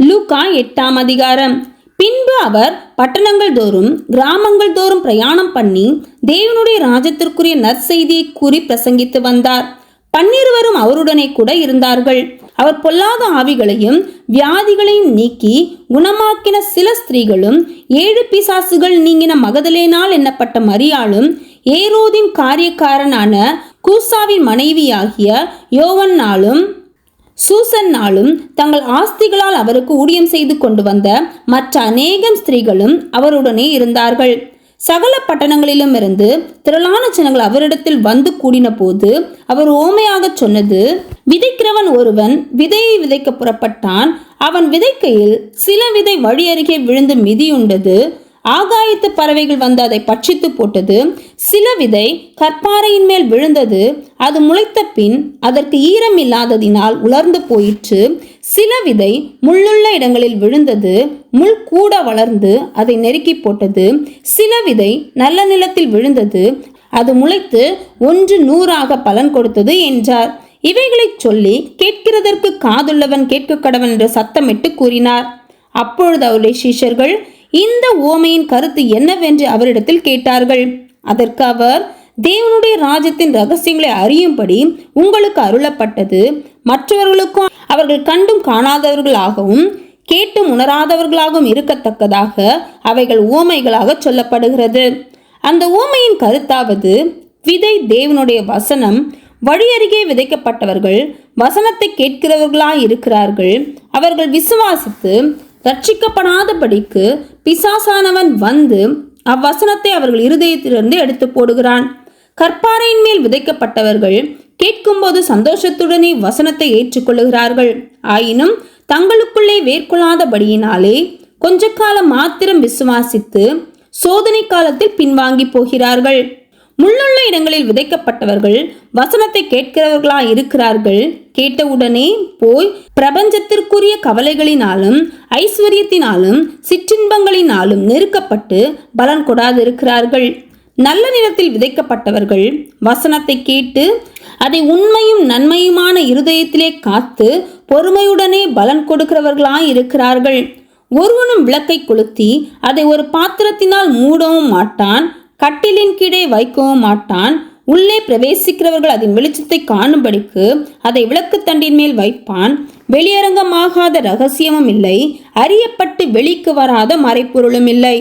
லூக்கா 8ஆம் அதிகாரம். பின்பு அவர் பட்டணங்கள் தோறும் கிராமங்கள் தோறும் பிரயாணம் பண்ணி தேவனுடைய ராஜ்யத்திற்குரிய நற்செய்தியை கூறி பிரசங்கித்து வந்தார். 12 அவருடனே கூட இருந்தார்கள். அவர் பொல்லாத ஆவிகளையும் வியாதிகளையும் நீக்கி குணமாக்கின சில ஸ்திரீகளும் 7 பிசாசுகள் நீங்கின மகதலேனால் எண்ணப்பட்ட மரியாளும் ஏரோதின் காரியக்காரனான கூசாவின் மனைவியாகிய யோவன்னாலும் சூசன்னாலும் தங்கள் ஆஸ்திகளால் அவருக்கு ஊழியம் செய்து கொண்டு வந்த மற்ற அநேகம் ஸ்திரீகளும் அவருடனே இருந்தார்கள். சகல பட்டணங்களிலும் இருந்து திரளான ஜனங்கள் அவரிடத்தில் வந்து கூடின போது அவர் ஓமையாக சொன்னது, விதைக்கிறவன் ஒருவன் விதையை விதைக்க புறப்பட்டான். அவன் விதைக்கையில் சில விதை வழி அருகே விழுந்து மிதியுண்டது. ஆகாயத்து பறவைகள் வந்து அதை பட்சித்து போட்டது. சில விதை கற்பாறையின் மேல் விழுந்தது. அது முளைத்த பின் அதற்கு ஈரம் இல்லாததினால் உலர்ந்து போயிற்று. சில விதை முள்ளுள்ள இடங்களில் விழுந்தது. முள் கூட வளர்ந்து அதை நெருக்கி போட்டது. சில விதை நல்ல நிலத்தில் விழுந்தது. அது முளைத்து 100 பலன் கொடுத்தது என்றார். இவைகளை சொல்லி கேட்கிறதற்கு காதுள்ளவன் கேட்க கடவன் என்று சத்தமிட்டு கூறினார். அப்பொழுது அவருடைய சீஷர்கள் இந்த உவமையின் கருத்து என்னவென்று அவரிடத்தில் கேட்டார்கள். அதற்கு அவர், தேவனுடைய ராஜ்யத்தின் ரகசியங்களை அறியும்படி உங்களுக்கு அருளப்பட்டது. மற்றவர்களுக்கும் அவர்கள் கண்டும் காணாதவர்களாகவும் கேட்டும் உணராதவர்களாகவும் இருக்கத்தக்கதாக அவைகள் உவமைகளாக சொல்லப்படுகிறது. அந்த உவமையின் கருத்தாவது, விதை தேவனுடைய வசனம். வழி அருகே விதைக்கப்பட்டவர்கள் வசனத்தை கேட்கிறவர்களாய் இருக்கிறார்கள். அவர்கள் விசுவாசித்து ரட்சிக்கப்படாதபடிக்கு பிசாசானவன் வந்து அவ்வசனத்தை அவர்கள் இருதயத்திலிருந்து எடுத்து போடுகிறான். கற்பாறையின் மேல் விதைக்கப்பட்டவர்கள் கேட்கும்போது சந்தோஷத்துடனே வசனத்தை ஏற்றுக்கொள்ளுகிறார்கள். ஆயினும் தங்களுக்குள்ளே வேர்கொள்ளாதபடியினாலே கொஞ்ச காலம் மாத்திரம் விசுவாசித்து சோதனை காலத்தில் பின்வாங்கி போகிறார்கள். முள்ளுள்ள இடங்களில் விதைக்கப்பட்டவர்கள் வசனத்தை கேட்கிறவர்களாய் இருக்கிறார்கள். கேட்டவுடனே போய் பிரபஞ்சத்திற்குரிய கவலைகளினாலும் ஐஸ்வர்யத்தினாலும் சிற்றின்பங்களினாலும் நெருக்கப்பட்டு பலன் கொடாதிருக்கிறார்கள். நல்ல நிலத்தில் விதைக்கப்பட்டவர்கள் வசனத்தை கேட்டு அதை உண்மையும் நன்மையுமான இருதயத்திலே காத்து பொறுமையுடனே பலன் கொடுக்கிறவர்களாய் இருக்கிறார்கள். ஒருவனும் விளக்கை கொளுத்தி அதை ஒரு பாத்திரத்தினால் மூடவும் மாட்டான், கட்டிலின் கீழே வைக்கவும் மாட்டான். உள்ளே பிரவேசிக்கிறவர்கள் அதன் வெளிச்சத்தை காணும்படிக்கு அதை விளக்கு தண்டின் மேல் வைப்பான். வெளியரங்கமாகாத ரகசியமும் இல்லை, அறியப்பட்டு வெளிக்கு வராத மறைப்பொருளும் இல்லை.